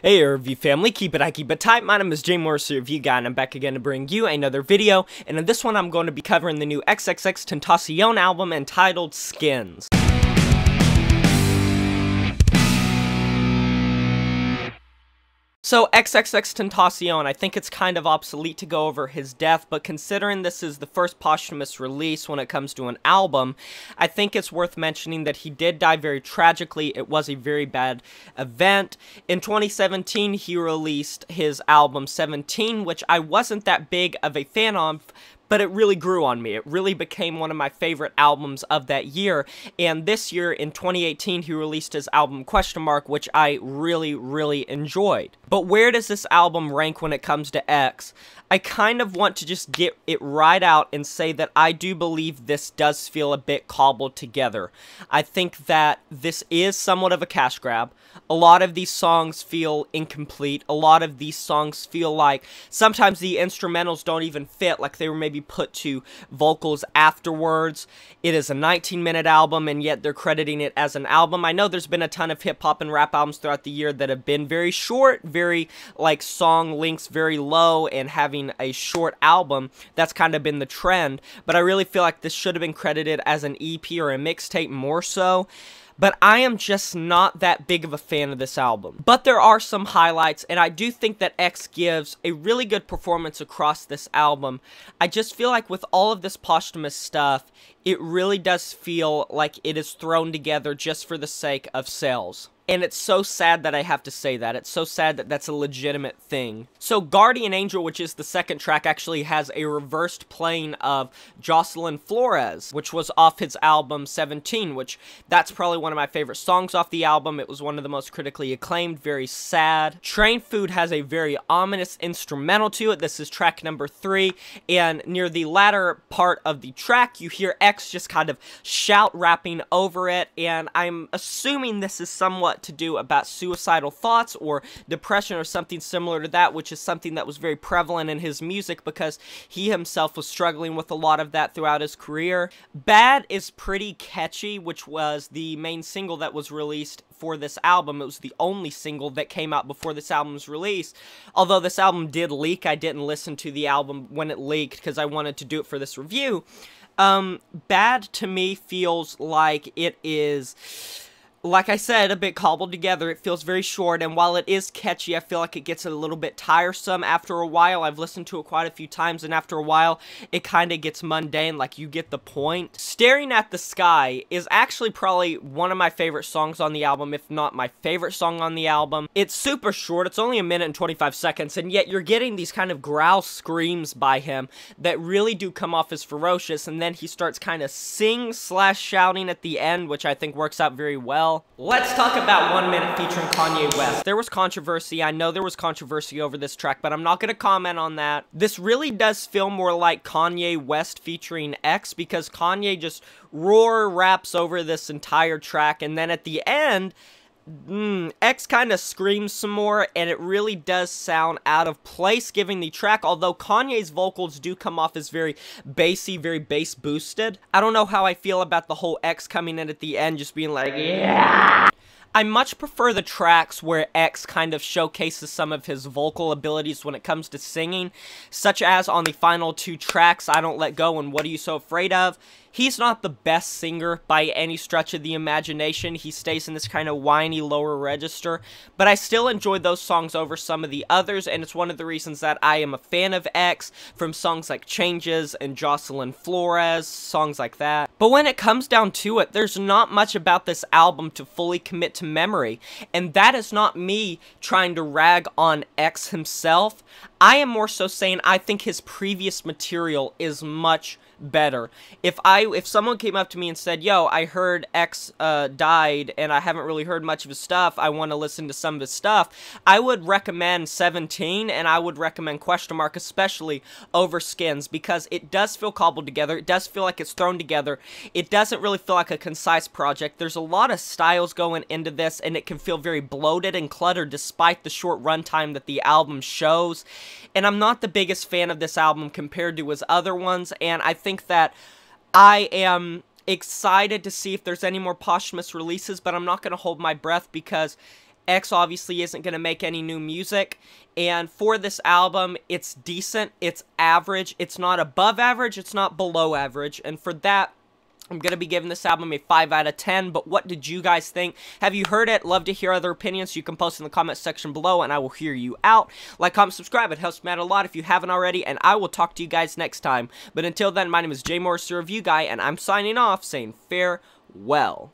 Hey RV family, keep it tight. My name is J Morris, the review guy, and I'm back again to bring you another video. And in this one, I'm going to be covering the new XXXTentacion album entitled Skins. So, XXXTentacion, I think it's kind of obsolete to go over his death, but considering this is the first posthumous release when it comes to an album, I think it's worth mentioning that he did die very tragically. It was a very bad event. In 2017, he released his album 17, which I wasn't that big of a fan of, but it really grew on me. It really became one of my favorite albums of that year. And this year, in 2018, he released his album Question Mark, which I really enjoyed. But where does this album rank when it comes to X? I kind of want to just get it right out and say that I do believe this does feel a bit cobbled together. I think that this is somewhat of a cash grab. A lot of these songs feel incomplete. A lot of these songs feel like sometimes the instrumentals don't even fit, like they were maybe put to vocals afterwards. It is a 19-minute album, and yet they're crediting it as an album. I know there's been a ton of hip-hop and rap albums throughout the year that have been very short, very, like, song lengths very low, and having a short album. That's kind of been the trend, but I really feel like this should have been credited as an EP or a mixtape more so. But I am just not that big of a fan of this album. But there are some highlights, and I do think that X gives a really good performance across this album. I just feel like with all of this posthumous stuff, it really does feel like it is thrown together just for the sake of sales. And it's so sad that I have to say that. It's so sad that that's a legitimate thing. So Guardian Angel, which is the second track, actually has a reversed playing of Jocelyn Flores, which was off his album 17, which that's probably one of my favorite songs off the album. It was one of the most critically acclaimed, very sad. Train Food has a very ominous instrumental to it. This is track number 3, and near the latter part of the track, you hear X just kind of shout rapping over it, and I'm assuming this is somewhat to do about suicidal thoughts or depression or something similar to that, which is something that was very prevalent in his music because he himself was struggling with a lot of that throughout his career. Bad is pretty catchy, which was the main single that was released for this album. It was the only single that came out before this album's release. Although this album did leak, I didn't listen to the album when it leaked because I wanted to do it for this review. Bad to me feels like it is, like I said, a bit cobbled together. It feels very short, and while it is catchy, I feel like it gets a little bit tiresome after a while. I've listened to it quite a few times, and after a while, it kind of gets mundane, like you get the point. Staring at the Sky is actually probably one of my favorite songs on the album, if not my favorite song on the album. It's super short, it's only a minute and 25 seconds, and yet you're getting these kind of growl screams by him that really do come off as ferocious, and then he starts kind of sing/shouting at the end, which I think works out very well. Let's talk about 1 Minute featuring Kanye West. There was controversy. I know there was controversy over this track, but I'm not going to comment on that. This really does feel more like Kanye West featuring X because Kanye just roar raps over this entire track, and then at the end, X kind of screams some more, and it really does sound out of place giving the track, although Kanye's vocals do come off as very bassy, very bass boosted. I don't know how I feel about the whole X coming in at the end just being like, yeah! I much prefer the tracks where X kind of showcases some of his vocal abilities when it comes to singing, such as on the final 2 tracks, I Don't Let Go and What Are You So Afraid Of. He's not the best singer by any stretch of the imagination. He stays in this kind of whiny lower register, but I still enjoy those songs over some of the others, and it's one of the reasons that I am a fan of X, from songs like Changes and Jocelyn Flores, songs like that. But when it comes down to it, there's not much about this album to fully commit to memory, and that is not me trying to rag on X himself. I am more so saying I think his previous material is much better. If someone came up to me and said, yo, I heard X died and I haven't really heard much of his stuff, I want to listen to some of his stuff, I would recommend 17 and I would recommend Question Mark especially over Skins, because it does feel cobbled together. It does feel like it's thrown together. It doesn't really feel like a concise project. There's a lot of styles going into this, and it can feel very bloated and cluttered despite the short runtime that the album shows. And I'm not the biggest fan of this album compared to his other ones, and I think that I am excited to see if there's any more posthumous releases, but I'm not going to hold my breath because X obviously isn't going to make any new music, and for this album, it's decent, it's average, it's not above average, it's not below average, and for that, I'm going to be giving this album a 5 out of 10, but what did you guys think? Have you heard it? Love to hear other opinions. You can post in the comment section below, and I will hear you out. Like, comment, subscribe. It helps me out a lot if you haven't already, and I will talk to you guys next time. But until then, my name is J Morris, the Review Guy, and I'm signing off saying farewell.